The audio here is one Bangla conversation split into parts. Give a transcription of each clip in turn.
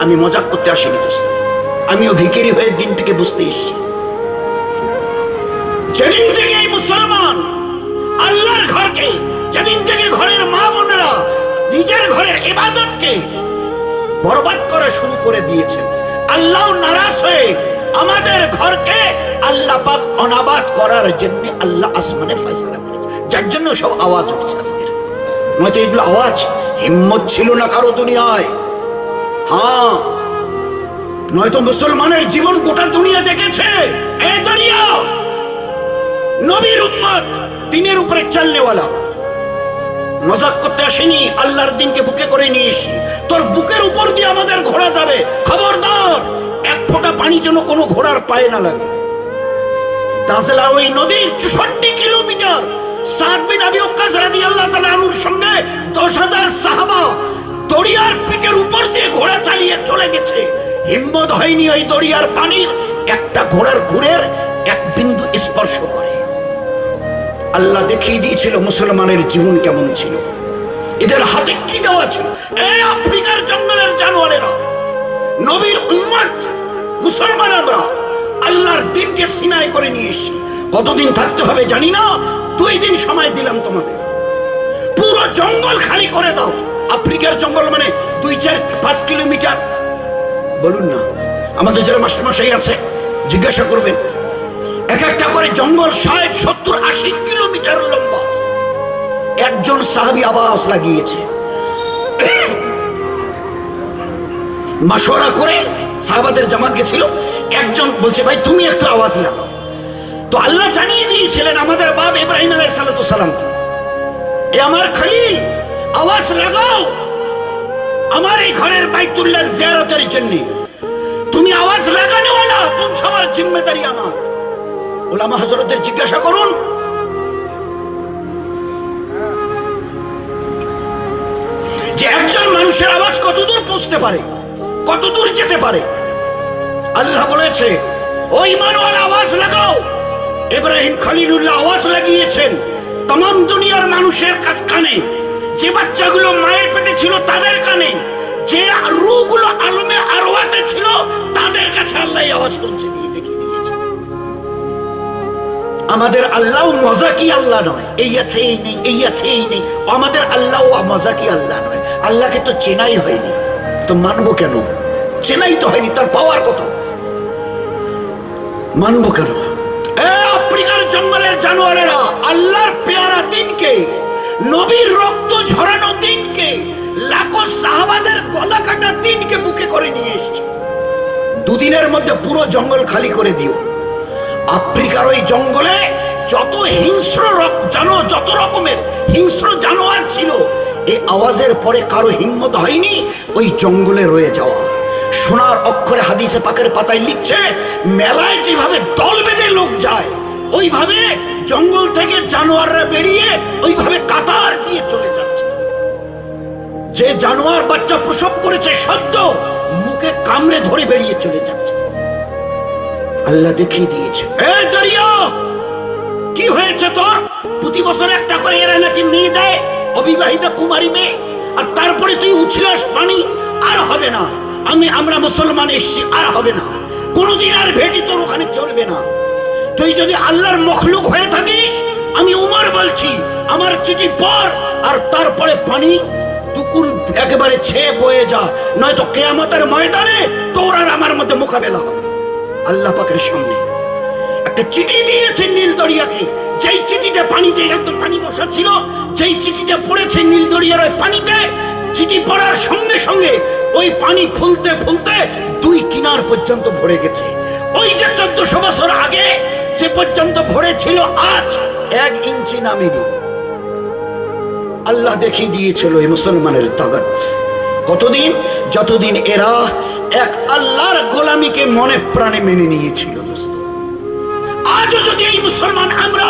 আমি মজাক করতে আসিনি দোস্ত, আমিও ভিখারি হয়ে দিনটাকে বুঝতে এসেছি। যেদিন থেকে এই মুসলমান আল্লাহর ঘরকে, যেদিন থেকে ঘরের মা বোনেরা নিজের ঘরের ইবাদতকে বরবাদ করা শুরু করে দিয়েছেন, আল্লাহ নারাজ হয়ে আমাদের ঘরকে আল্লাহ পাক অনাবাদ করার জন্য আল্লাহ আসমানে ফয়সালা করেছে, যার জন্য সব আওয়াজ উঠছে আজকের। নয়তো এগুলো আওয়াজ হিম্মত ছিল না কারো দুনিয়ায়। হ্যাঁ, নয়তো মুসলমানের জীবন গোটা দুনিয়া দেখেছে। এই দুনিয়া নবীর উম্মত, দিনের উপরে চলনেওয়ালা, মজাক করতে আসেনি, আল্লাহর দিনকে বুকে করে নিয়ে এসি। তোর বুকের উপর দিয়ে আমাদের ঘোড়া যাবে, খবরদার এক ফোঁটা পানি যেন কোনো ঘোড়ার পায়ে না লাগে। তাজলা ওই নদীর 64 কিলোমিটার, সাদ বিন আবি ওয়াক্কাস রাদিয়াল্লাহু তাআলা আনহুর সঙ্গে 10,000 সাহাবা দরিয়ার পিঠের উপর দিয়ে ঘোড়া চালিয়ে চলে গেছে। হিম্মত হয়নি ওই দরিয়ার পানির একটা ঘোড়ার ঘুরের এক বিন্দু স্পর্শ করে। আল্লাহ দেখিয়ে দিয়েছিল মুসলমানের জীবন কেমন ছিল, এদের হাতে কি দেওয়া ছিল। এই আফ্রিকার জঙ্গলের জানোয়ারেরা, নবীর উম্মত মুসলমান আমরা আল্লাহর দিনকে সিনায় করে নিয়ে এসেছি। কতদিন থাকতে হবে জানি না, 2 দিন সময় দিলাম তোমাদের। পুরো জঙ্গল খালি করে দাও। আফ্রিকার জঙ্গল মানে 2-4-5 কিলোমিটার, বলুন না। আমাদের যারা মাস্টারমশাই আছে জিজ্ঞাসা করবেন, এক একটা করে জঙ্গল 60-70-80 কিলোমিটার লম্বা। একজন সাহাবী আওয়াজ লাগিয়েছে, মাশওয়ারা করে সাহাবাদের জামাত গেছিল, একজন বলছে ভাই তুমি একটু আওয়াজ লাগাও। তো আল্লাহ জানিয়ে দিয়েছিলেন আমাদের বাপ ইব্রাহিম আলাইহিস সালাম, এ আমার খলিল আওয়াজ লাগাও আমার এই ঘরের বাইতুল্লাহর জিয়ারতের জন্য। তুমি আওয়াজ লাগানোওয়ালা, পৌঁছাবার জিম্মেদারি আমার। উলামা হযরতদের জিজ্ঞাসা করুন, যে একজন মানুষের আওয়াজ কতদূর পৌঁছতে পারে, কতদূর যেতে পারে। আল্লাহ বলেছে ও ঈমানওয়ালা আওয়াজ লাগাও। ইব্রাহিম খলিলুল্লাহ আওয়াজ লাগিয়েছেন तमाम দুনিয়ার মানুষের কানে, যে বাচ্চাগুলো মায়ের পেটে ছিল তাদের কানে, যে রূহগুলো আলমে আরওয়াতে ছিল তাদের কাছে আল্লাহ আওয়াজ পৌঁছে দিয়ে দেখিয়ে দিয়েছে। আমাদের আল্লাহ মজাকি আল্লাহ নয়, এই আছে এই নেই, এই আছে এই নেই। আমাদের আল্লাহ মজাকি আল্লাহ নয়। আল্লাহকে তো চেনাই হয়নি, তো মানবো কেন? চেনাই তো হয়নি, তার পাওয়ার কত, মানবো কেন? আফ্রিকার জঙ্গলের জানোয়ারেরা আল্লাহর পেয়ারা দিনকে, নবীর রক্ত ঝরানো দিনকে, লাখো সাহাবাদের গলা কাটা দিনকে বুকে করে নিয়ে এসেছে। 2 দিনের মধ্যে পুরো জঙ্গল খালি করে দিও। আফ্রিকার ওই জঙ্গলে যত হিংস্র যত রকমের হিংস্র জানোয়ার ছিল, এই আওয়াজের পরে কারো হিম্মত হয়নি ওই জঙ্গলে রয়ে যাওয়া। সোনার অক্ষরে হাদিসে পাকের পাতায় লিখছে, মেলায় যেভাবে দল বেঁধে লোক যায়, ওইভাবে জঙ্গল থেকে জানোয়াররা বেরিয়ে ওইভাবে কাতার দিয়ে চলে যাচ্ছে। যে জানোয়ার বাচ্চা প্রসব করেছে সদ্য, মুখে কামড়ে ধরে বেরিয়ে চলে যাচ্ছে। আল্লাহ দেখিয়ে দিয়েছে, এই দরিয়া কি হয়েছে তোর? প্রতি বছর একটা করে এরা নাকি মেয়ে দেয়, অবিবাহিতা কুমারী মেয়ে, আর তারপরে তুই উছলাস পানি। আর হবে না, আমরা মুসলমান এসছি, আর হবে না, কোনদিন আর ভেটি তোর ওখানে চলবে না। তুই যদি আল্লাহর মখলুক হয়ে থাকিস, আমি উমর বলছি, আমার চিঠি পড়, আর তারপরে পানি দুকুল একেবারে ছেয়ে বয়ে যা, নয়তো কিয়ামতের ময়দানে তোর আর আমার মধ্যে মোকাবেলা হবে। আল্লাহ পাকের সামনে একটা চিঠি দিয়েছে নীল দরিয়াকে, যেই চিঠিটা পানিতে একদম পানি বসা ছিল, যেই চিঠিটা পড়েছে নীল দরিয়ার ওই পানিতে, চিঠি পড়ার সঙ্গে সঙ্গে ওই পানি ফুলতে ফুলতে 2 কিনার পর্যন্ত ভরে গেছে। ওই যে 1400 বছর আগে যে পর্যন্ত ভরে ছিল, আজ 1 ইঞ্চি নামেনি। আল্লাহ দেখিয়ে দিয়েছিল এই মুসলমানের তাকত। কতদিন? যতদিন এরা এক আল্লাহর গোলামীকে মনে প্রাণে মেনে নিয়েছিল। দোস্ত, আজও যদি এই মুসলমান আমরা,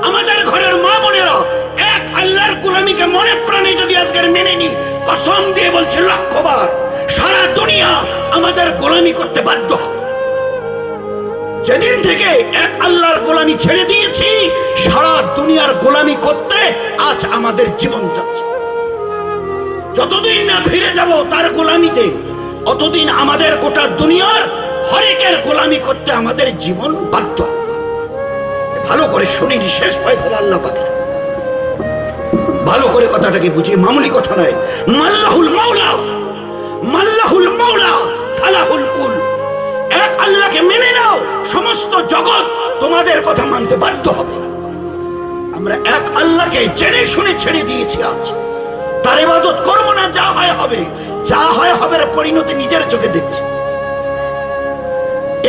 আমাদের ঘরের মা বোনেরা এক আল্লাহর গোলামীকে মনে প্রাণে যদি আজকের মেনে নি, কসম দিয়ে বলছে 1,00,000 বার সারা দুনিয়া আমাদের গোলামী করতে বাধ্য হবে। যেদিন থেকে এক আল্লাহর গোলামী ছেড়ে দিয়েছি, সারা দুনিয়ার গোলামী করতে আজ আমাদের জীবন যাচ্ছে। যতদিন না ফিরে যাব তার গোলামীতে, অতদিন আমাদের গোটা দুনিয়ার হরেকের গোলামি করতে আমাদের জীবন বাধ্য। ভালো করে শুনি, শেষ ফয়সালা আল্লাহ পাকের। ভালো করে কথাটাকে বুঝিয়ে, মামুলি কথা নয়। মাল্লাহুল মাওলা, মাল্লাহুল মাওলা ফালাহুল কুল। এক আল্লাহকে মেনে নাও, সমস্ত জগৎ তোমাদের কথা মানতে বাধ্য হবে। আমরা এক আল্লাহকে জেনে শুনে ছেড়ে দিয়েছি আজ। তার ইবাদত করবো না, যা হয় হবে, যা হয় হবে পরিণতি নিজের চোখে দেখছি।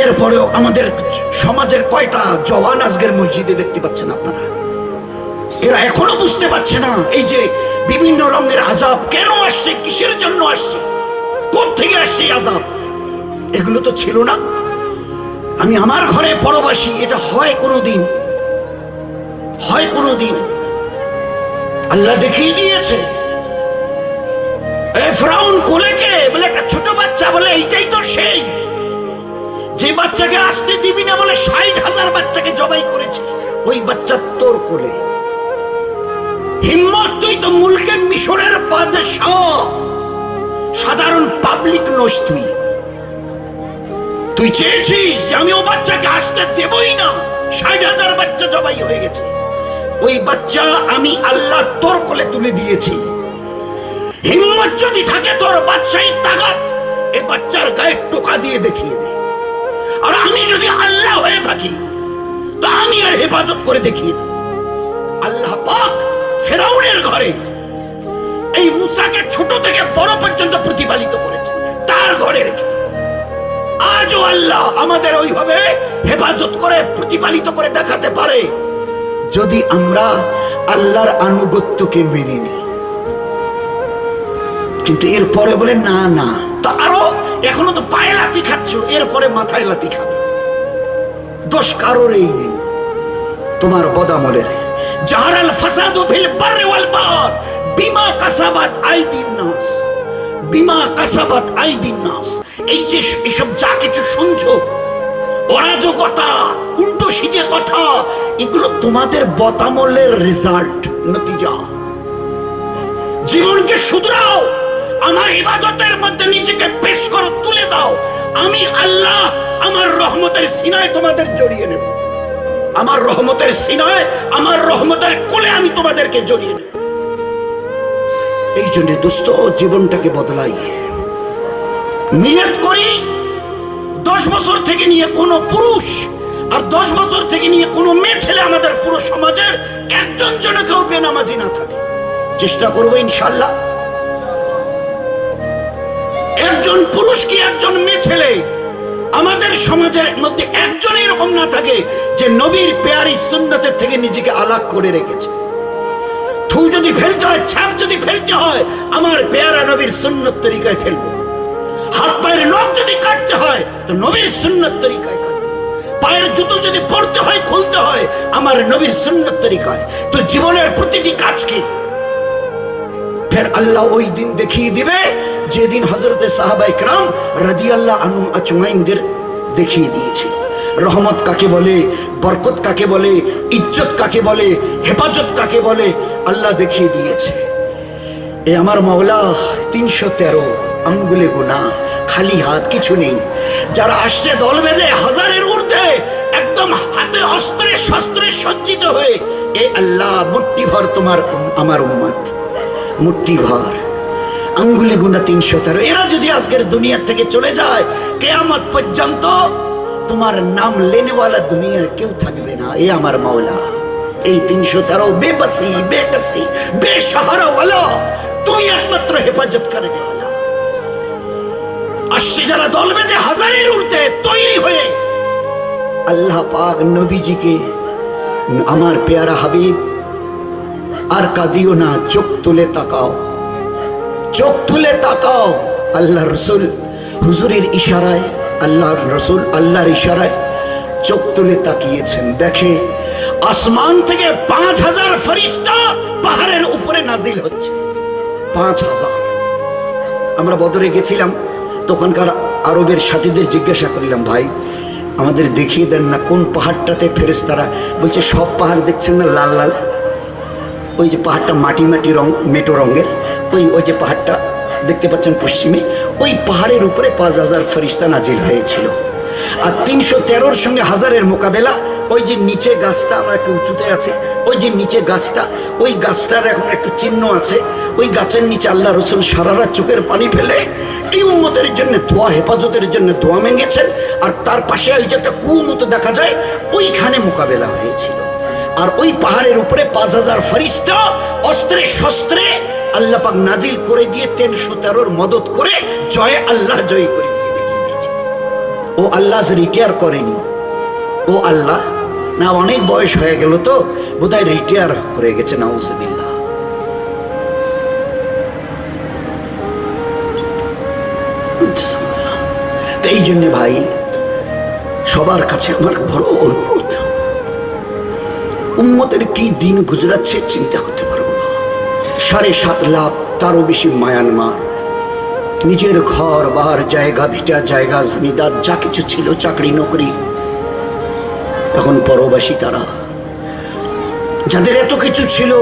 এরপরেও আমাদের সমাজের কয়টা জওয়ান আজকের মসজিদে দেখতে পাচ্ছেন আপনারা? এরা এখনো বুঝতে পারছে না এই যে বিভিন্ন রঙের আযাব কেন আসছে, কিসের জন্য আসছে, কোত্থেকে আসছে আযাব। এগুলো তো ছিল না। আমি আমার ঘরে পরবাসী, এটা হয় কোনোদিন? হয় কোনোদিন? আল্লাহ দেখিয়ে দিয়েছে। ফিরআউন কোলে কে? বলে একটা ছোট বাচ্চা। বলে এইটাই তো সেই যে বাচ্চাকে আসতে দিবি না বলে ৬০,০০০ বাচ্চাকে জবাই করেছে, ওই বাচ্চা তোর কোলে। হিম্মত, তুই তো মুলকে মিশরের বাদশাহ, সাধারণ পাবলিক নোস। তুই চেয়েছিস যে আমি ও বাচ্চাকে আসতে দেবই না, ৬০,০০০ বাচ্চা জবাই হয়ে গেছে। ওই বাচ্চা আমি আল্লাহ তোর কোলে তুলে দিয়েছি। হিম্মত যদি থাকে তোর, বাদশাহী তাগাত, এই বাচ্চার গায়ে টোকা দিয়ে দেখিয়ে দে। আর আমি যদি আল্লাহ হয়ে থাকি তো আমি আর হেফাজত করে দেখিয়ে দেব। আল্লাহ পাক ফেরাউনের ঘরে এই মুসাকে ছোট থেকে বড় পর্যন্ত প্রতিপালিত করেছে, তার ঘরে রেখে। আজও আল্লাহ আমাদের ওইভাবে হেফাজত করে প্রতিপালিত করে দেখাতে পারে যদি আমরা আল্লাহর আনুগত্যকে মেনে নিই। কিন্তু এরপরে বলে না না, তা আরো এখনো তো পায়ে লাথি খাচ্ছ, এরপরে মাথায় লাথি খাবে। দোষ কারোরই নেই, তোমার বদামলের। জাহারাল ফাসাদু ফিল বাররি ওয়াল বাহর বিমা কাসাবাত আইদিন নাস, বিমা কাসাবাত আইদিন নাস। এই যে এসব যা কিছু শুনছো, অরাজকতা, উল্টো সিধে কথা, এগুলো তোমাদের বদামলের রেজাল্ট, নতিজা। জীবনকে শুধরাও, আমার ইবাদতের মধ্যে নিজেকে পেশ করো, তুলে দাও। আমি আল্লাহ আমার রহমতের সিনায় তোমাদের জড়িয়ে নেব, আমার রহমতের সিনায়, আমার রহমতের কোলে আমি তোমাদেরকে জড়িয়ে নেব। এই জন্য দোস্ত, জীবনটাকে বদলাই। নিয়ত করি 10 বছর থেকে নিয়ে কোন পুরুষ আর 10 বছর থেকে নিয়ে কোন মেয়ে ছেলে আমাদের পুরো সমাজের একজন জনে কেউ বেনামাজি না থাকে। চেষ্টা করবো ইনশাআল্লাহ। একজন পুরুষ কি একজন মেয়ে ছেলে আমাদের সমাজের মধ্যে একজন এরকম না থাকে যে নবীর পেয়ারি সুন্নতের থেকে নিজেকে আলাদা করে রেখেছে। থু যদি ফেলতে হয়, ছাপ যদি ফেলতে হয়, আমার পেয়ারা নবীর সুন্নত তরিকায় ফেলবো। হাত পায়ের নখ যদি কাটতে হয় তো নবীর সুন্নত তরিকায় কাটবো। পায়ের জুতো যদি পরতে হয়, খুলতে হয়, আমার নবীর সুন্নত তরিকায়। তো জীবনের প্রতিটি কাজকে ফের আল্লাহ ওই দিন দেখিয়ে দিবে যেদিন হযরতে সাহাবা ইকরাম রাদিয়াল্লাহু আনহুম আজমাইনদের দেখিয়ে দিয়েছে রহমত কাকে বলে, বরকত কাকে বলে, ইজ্জত কাকে বলে, হেফাজত কাকে বলে, আল্লাহ দেখিয়ে দিয়েছে। এ আমার মাওলা 313 আঙ্গুলে গোনা, খালি হাত, কিছু নেই। যারা আসছে দল বেঁধে, হাজারের ঊর্ধ্বে, একদম হাতে অস্ত্রে শস্ত্রে সজ্জিত হয়ে, এ আল্লাহ মুট্টি ভর তোমার আমার উম্মত, মুট্টি ভর, আঙ্গুলে গোনা 313। এরা যদি আজকের দুনিয়া থেকে চলে যায়, কিয়ামত পর্যন্ত তোমার নাম লেনেওয়ালা দুনিয়া কেউ থাকবে না। এ আমার মাওলা, এই 313 বেবসি, বেকসি, বেসাহারা ওয়ালা, তুমি একমাত্র হেফাজত করে নেওয়ালা। আসছে যারা দল বেঁধে হাজারের ঊর্ধ্বে তৈরি হয়ে, আল্লাহ পাক নবীজিকে, আমার পেয়ারা হাবিব, আর কাঁদিও না, চোখ তুলে তাকাও, চোখ তুলে তাকাও। আল্লাহ রসুল হুজুরের ইশারায়, আল্লাহ রসুল আল্লাহর ইশারায় চোখ তুলে তাকিয়েছেন। দেখে আসমান থেকে 5000 ফেরেশতা পাহাড়ের উপরে নাজিল হচ্ছে। 5000। আমরা বদরে গেছিলাম, তখনকার আরবের সাথীদের জিজ্ঞাসা করলাম, ভাই আমাদের দেখিয়ে দেন না কোন পাহাড়টাতে ফেরেশতারা। বলছে সব পাহাড় দেখছেন না লাল লাল, ওই যে পাহাড়টা মাটি মাটি রং, মেটো রঙের, ওই যে পাহাড়টা দেখতে পাচ্ছেন পশ্চিমে, ওই পাহাড়ের উপরে 5000 ফেরেশতা নাজিল হয়েছিল। আর 313-র সঙ্গে হাজারের মোকাবেলা। ওই যে নিচে গাছটা, আমরা একটু উঁচুতে আছে, ওই যে নিচে গাছটা, ওই গাছটার এখন একটু চিহ্ন আছে। ওই গাছের নিচে আল্লাহ রসুল সারা রাত চোখের পানি ফেলে এই উম্মতের জন্য দোয়া, হেফাজতের জন্য দোয়া মেঙ্গেছেন। আর তার পাশে ওই যে একটা কুয়ো মতো দেখা যায়, ওইখানে মোকাবেলা হয়েছিল। আর ওই পাহাড়ের উপরে 5000 ফেরেশতা অস্ত্রে শস্ত্রে আল্লাহ পাক নাজিল করে দিয়ে 313-র মদত করে জয় আল্লাহ জয় করে দিয়ে দেখিয়ে দিয়েছে। ও আল্লাহ রিটায়ার করেনি, ও আল্লাহ না অনেক বয়স হয়ে গেল তো বোধহয় রিটায়ার করে গেছে, নাউজুবিল্লাহ। তো এই জন্য ভাই সবার কাছে আমার বড় অনুরোধ, উম্মতের কি দিন গুজরাচ্ছে চিন্তা করতে পারবো না। 7.5 লাখ তারও বেশি মায়ানমার, নিজের ঘর বার জায়গা ভিটা জায়গা জমিদার যা কিছু ছিল, চাকরি নকরি, এখন পরবাসী। তারা যাদের এত কিছু ছিল,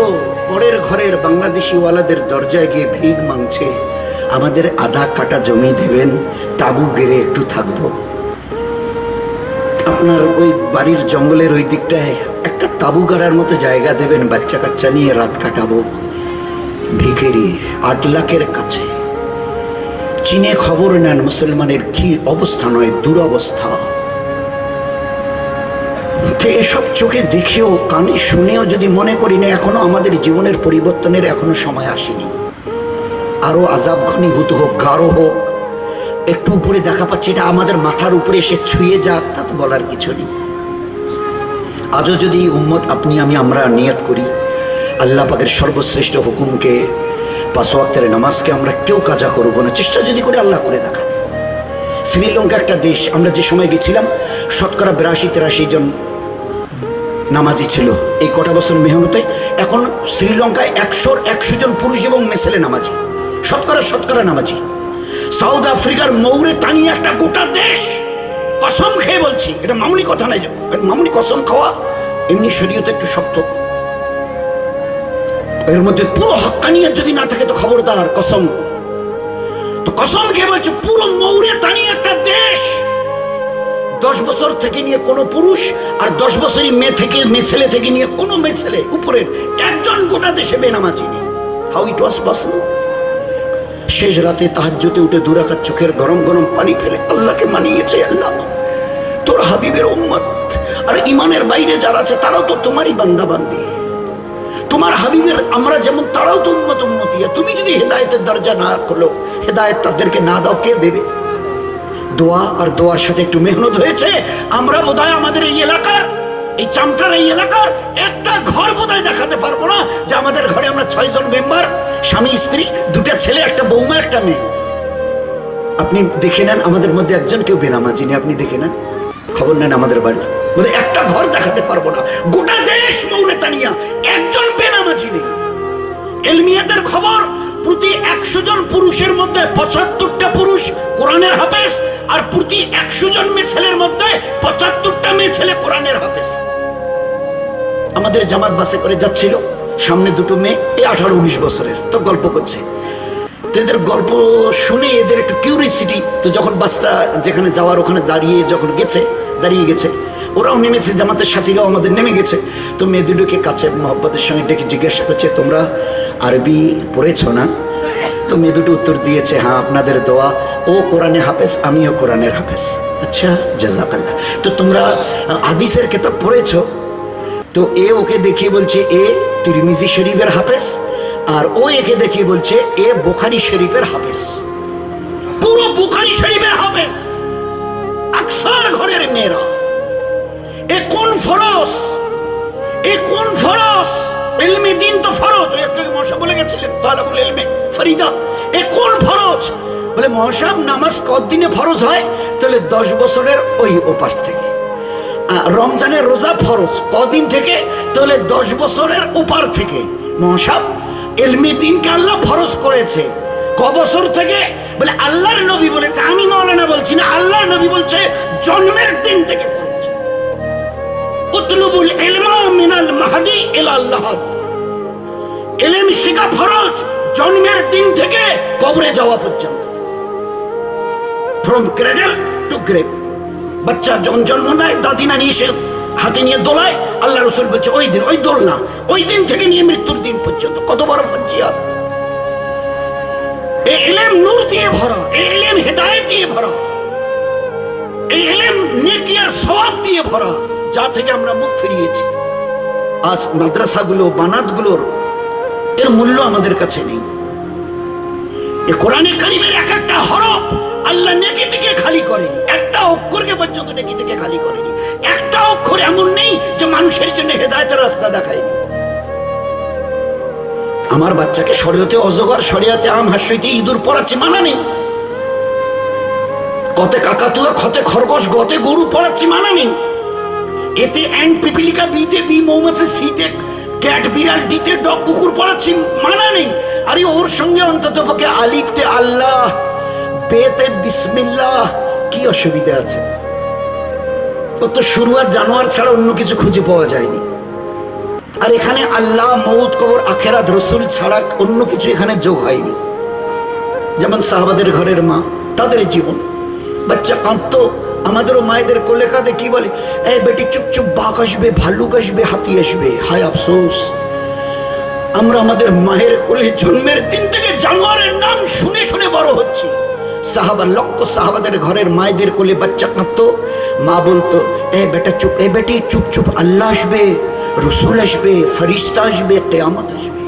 পরের ঘরের বাংলাদেশি ওয়ালাদের দরজায় গিয়ে ভিক মাংছে, আমাদের আধা কাটা জমি দিবেন, তাবু গেড়ে একটু থাকবো। আপনার ওই বাড়ির জঙ্গলের ওই দিকটায় একটা তাবু গাড়ার মতো জায়গা দেবেন, বাচ্চা কাচ্চা নিয়ে রাত কাটাবো। ভিখারি 8 লাখের কাছে। চীনে খবর নেন মুসলমানের কি অবস্থা, নয় দুরবস্থা। এসব চোখে দেখেও কানে শুনেও যদি মনে করি না এখনো আমাদের জীবনের পরিবর্তনের এখনো সময় আসেনি, আরো আযাব ঘনীভূত হোক, গাঢ় হোক, একটু উপরে দেখা পাচ্ছে, এটা আমাদের মাথার উপরে এসে ছুঁয়ে যাক, তা তো বলার কিছু নেই। আজও যদি উম্মত আপনি আমি আমরা নিয়ত করি আল্লাহ পাকের সর্বশ্রেষ্ঠ হুকুমকে, 5 ওয়াক্তের নামাজকে আমরা কেউ কাজা করবো না, চেষ্টা যদি করে আল্লাহ করে দেখান। শ্রীলঙ্কা একটা দেশ, আমরা যে সময় গেছিলাম 82-83 জন নামাজি ছিল এই কটা বছর মেহনতে। এখন শ্রীলঙ্কায় 100 জন পুরুষ এবং মেছেলে নামাজি, শতকরা নামাজি। সাউথ আফ্রিকার মৌরে তানিয়ে একটা গোটা দেশ, কসম খেয়ে বলছি, এটা মামুলি কথা নাই, মামুলি কসম খাওয়া এমনি শরীয়তে একটু শক্ত, এর মধ্যে পুরো হক্কানিয়ত যদি না থাকে তো খবরদার, কসম। তো কসম খেয়ে বলছে, পুরো মৌরে তানিয়ে একটা দেশ, 10 বছর থেকে নিয়ে কোনো পুরুষ আর 10 বছরই মেয়ে ছেলে থেকে নিয়ে কোনো মেয়ে ছেলে উপরের একজন গোটা দেশে বেনামাজি নেই। How it was possible? শেষ রাতে তাহাজ্জুদে উঠে 2 রাকাত চোখের গরম গরম পানি ফেলে আল্লাহকে মানিয়েছে, আল্লাহ তোর হাবিবের উম্মত আর ইমানের বাইরে যারা আছে তারাও তো তোমারই বান্দা বান্দি, তোমার হাবিবের আমরা যেমন, তারাও তো উম্মত উম্মতিয়া। তুমি যদি হেদায়েতের দরজা না খোলো, হেদায়েত তাদেরকে না দাও, কে দেবে? দোয়া আর দোয়ার সাথে একটু মেহনত হয়েছে। আমরা বোধহয় আমাদের এই এলাকার, এই চামটার এই এলাকার একটা ঘর বোধহয় দেখাতে পারবো না যে আমাদের ঘরে আমরা 6 জন মেম্বার, স্বামী স্ত্রী, 2টা ছেলে, একটা বৌমা, একটা মেয়ে। আপনি দেখে নেন আমাদের মধ্যে একজন কেউ বেনামাজি নেই, আপনি দেখে নেন, খবর নেন আমাদের বাড়ি, বলে একটা ঘর দেখাতে পারবো না। গোটা দেশ মৌরিতানিয়া একজন বেনামাজি নেই। এলমিয়াতের খবর, প্রতি 100 জন পুরুষের মধ্যে 75টা পুরুষ কোরআনের হাফেজ, আর প্রতি 100 জন মেয়ে ছেলের মধ্যে 75টা মেয়ে ছেলে কোরআনের হাফেজ। আমাদের জামাত বাসে করে যাচ্ছিল, সামনে 2টো মেয়ে, এই 18-19 বছরের, তো গল্প করছে। তো এদের গল্প শুনে এদের একটু কিউরিসিটি, তো যখন বাসটা যেখানে যাওয়ার ওখানে দাঁড়িয়ে গেছে, ওরাও নেমেছে, জামাতের সাথীরাও আমাদের নেমে গেছে। তো মেয়ে দুটোকে কাছে মহব্বতের সঙ্গে ডেকে জিজ্ঞাসা করছে, তোমরা আরবি পড়েছ না? তো মেয়ে দুটো উত্তর দিয়েছে, হ্যাঁ, আপনাদের দোয়া, ও কোরআনে হাফেজ, আমিও কোরআনের হাফেজ। আচ্ছা, জাযাকাল্লাহ। তো তোমরা হাদিসের কিতাব পড়েছো? তো এ ওকে দেখিয়ে বলছে এ তিরমিজি শরীফের হাফেজ, আর ও একে দেখিয়ে বলছে এ বুখারী শরীফের হাফেজ। পুরো বুখারী শরীফের হাফেজ আকসার ঘরের মেয়েরা। এ কোন ফরজ, এ কোন ফরজ? ইলমে দিন তো ফরজ, ওই একটু মশা বলে গেছিলেন তালাবুল ইলমে ফরিদা, এ কোন ফরজ? বলে মহাসাব নামাজ কতদিনে ফরজ হয়? তাহলে 10 বছরের ওই ওপাশ থেকে। রমজানের রোজা ফরজ কদিন থেকে? তাহলে 10 বছরের ওপার থেকে। মহাসাব ইলমে দিনকে আল্লাহ ফরজ করেছে ক বছর থেকে? বলে আল্লাহর নবী বলেছে, আমি মাওলানা বলছি না, আল্লাহর নবী বলছে জন্মের দিন থেকে ফরজ। উতলুবুল ইলমা মিনাল মাহদি ইলা লাহাদ, ইলম শিখা ফরজ জন্মের দিন থেকে কবরে যাওয়া পর্যন্ত, ফ্রম ক্রেডেল টু গ্রেভ। বাচ্চা যখন জন্ম নেয় দাদি নানি এসে হাতে নিয়ে দোলায়, আল্লাহ রসুল বলছে ওই দিন, ওই দোলনা, ওই দিন থেকে নিয়ে মৃত্যুর দিন পর্যন্ত। কত বড় ফজিয়াত! এই ইলম নূর দিয়ে ভরা, এই ইলম হেদায়েত দিয়ে ভরা, এই ইলম নেকি আর সওয়াব দিয়ে ভরা, যা থেকে আমরা মুখ ফিরিয়েছি। আজ মাদ্রাসাগুলো, বানাতগুলোর এর মূল্য আমাদের কাছে নেই। এই কোরআনে কারিমের এক একটা হরফ আল্লাহ নেকি থেকে খালি করেনি, একটা অক্ষরকে পর্যন্ত নেকি থেকে খালি করেনি। একটা অক্ষর এমন নেই যে মানুষের জন্য হেদায়েতের রাস্তা দেখায়নি। আমার বাচ্চাকে শরীয়তে অজগর, শরিয়াতে আম, হাস্যতে ইঁদুর পড়াচ্ছি, মানা নেই। কতে কাকাতুয়া, খতে খরগোশ, গতে গরু পড়াচ্ছি, মানা নেই। এতে অ্যান্ড পিপিলিকা, বিতে বি মৌমাছি, সিতে ক্যাট, বিড়াল, ডিতে ডগ, কুকুর পড়াচ্ছি, মানা নেই। আরে ওর সঙ্গে অন্তত পক্ষে আলিফতে আল্লাহ, বেতে বিসমিল্লাহ, কি অসুবিধা আছে? ও তো শুরু আর জানোয়ার ছাড়া অন্য কিছু খুঁজে পাওয়া যায়নি। আর এখানে আল্লাহ, মউত, কবর, আখেরাত, রসুল ছাড়া অন্য কিছু এখানে যোগ হয়নি। যেমন সাহাবাদের ঘরের মা, তাদের জীবন, বাচ্চা কাঁদতো, আমাদেরও মায়েদের কোলে কাঁদে, কি বলে, এই বেটি চুপ চুপ, বাঘ আসবে, ভাল্লুক আসবে, হাতি আসবে। হায় আফসোস, আমরা আমাদের মায়ের কোলে জন্মের দিন থেকে জানোয়ারের নাম শুনে শুনে বড় হচ্ছি। সাহাবা, লক্ষ সাহাবাদের ঘরের মায়েদের কোলে বাচ্চা কাঁদতো, মা বলতো, এ বেটা চুপ, এ বেটি চুপ চুপ, আল্লাহ আসবে, রসুল আসবে, ফরিস্তা আসবে, কিয়ামত আসবে।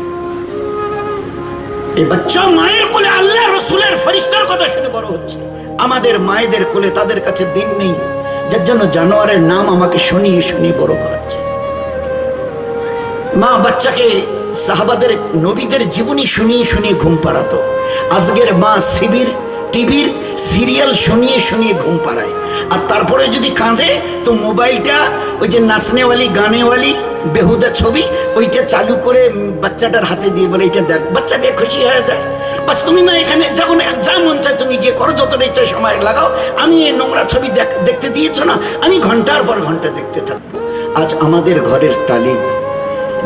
এই বাচ্চা মায়ের কোলে আল্লাহ, রসুলের, ফরিস্তার কথা শুনে বড় হচ্ছে। আমাদের মায়েদের কোলে তাদের কাছে দিন নেই, যার জন্য জানোয়ারের নাম আমাকে শুনিয়ে শুনিয়ে বড় করাচ্ছে। মা বাচ্চাকে সাহাবাদের, নবীদের জীবনী শুনিয়ে শুনিয়ে ঘুম পাড়াতো। আজকের মা শিবির, টিভির সিরিয়াল শুনিয়ে শুনিয়ে ঘুম পাড়ায়। আর তারপরে যদি কাঁদে তো মোবাইলটা, ওই যে নাচনেওয়ালি, গানেওয়ালি, বেহুদা ছবি, ওইটা চালু করে বাচ্চাটার হাতে দিয়ে বলে, এটা দেখ। বাচ্চা বেশ খুশি হয়ে যায়। বাস তুমি না এখানে যখন যা মন চায় তুমি গিয়ে করো, যতটা ইচ্ছা সময় লাগাও, আমি এই নোংরা ছবি দেখতে দিয়েছো না, আমি ঘন্টার পর ঘন্টা দেখতে থাকবো। আজ আমাদের ঘরের তালিম,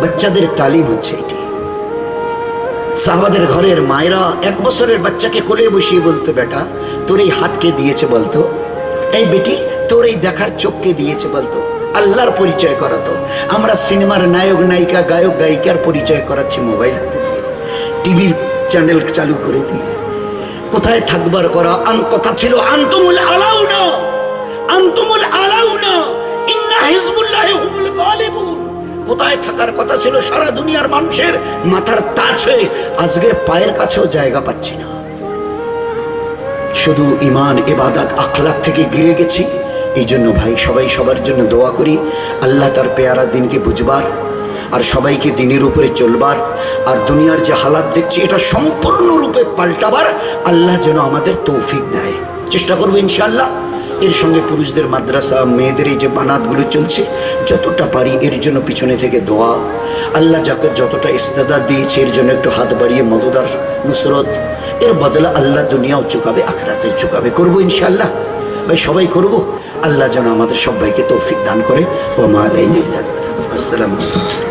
বাচ্চাদের তালিম হচ্ছে এটি। সাহাবাদের ঘরের মায়েরা 1 বছরের বাচ্চাকে কোলে বসিয়ে বলতো, বেটা তোর এই হাতকে দিয়েছে বলতো, এই বেটি তোর এই দেখার চোখকে দিয়েছে বলতো। আল্লাহর পরিচয় করাতো। আমরা সিনেমার নায়ক নায়িকা, গায়ক গায়িকার পরিচয় করাচ্ছি মোবাইল হাতে দিয়ে, টিভির চ্যানেল চালু করে দিয়ে। কোথায় থাকবার করা কথা ছিল, আনতুমুল আলাউনা, আনতুমুল আলাউনা, ইন্না হিজবুল্লাহি হুমুল গালিবুন। কোথায় থাকার কথা ছিল সারা দুনিয়ার মানুষের মাথার তাজ হয়ে, আজকের পায়ের কাছেও জায়গা পাচ্ছি না। শুধু ইমান, ইবাদত, আখলাক থেকে গিরে গেছি। এই জন্য ভাই সবাই সবার জন্য দোয়া করি, আল্লাহ তার পেয়ারা দিনকে বুঝবার, আর সবাইকে দিনের উপরে চলবার, আর দুনিয়ার যে হালাত দেখছি এটা সম্পূর্ণরূপে পাল্টাবার আল্লাহ যেন আমাদের তৌফিক দেয়। চেষ্টা করবো ইনশাআল্লাহ। এর সঙ্গে পুরুষদের মাদ্রাসা, মেয়েদের এই যে বানাতগুলো চলছে, যতটা পারি এর জন্য পিছনে থেকে দোয়া। আল্লাহ যাকে যতটা ইস্তেদাদ দিয়েছে এর জন্য একটু হাত বাড়িয়ে মদদার নুসরত, এর বদলে আল্লাহ দুনিয়াও চুকাবে, আখিরাতে চুকাবে। করবো ইনশাআল্লাহ ভাই, সবাই করব। আল্লাহ যেন আমাদের সবাইকে তৌফিক দান করে। ওয়া মা আলাইনা ইল্লা আল বালাগ। আসসালামু আলাইকুম।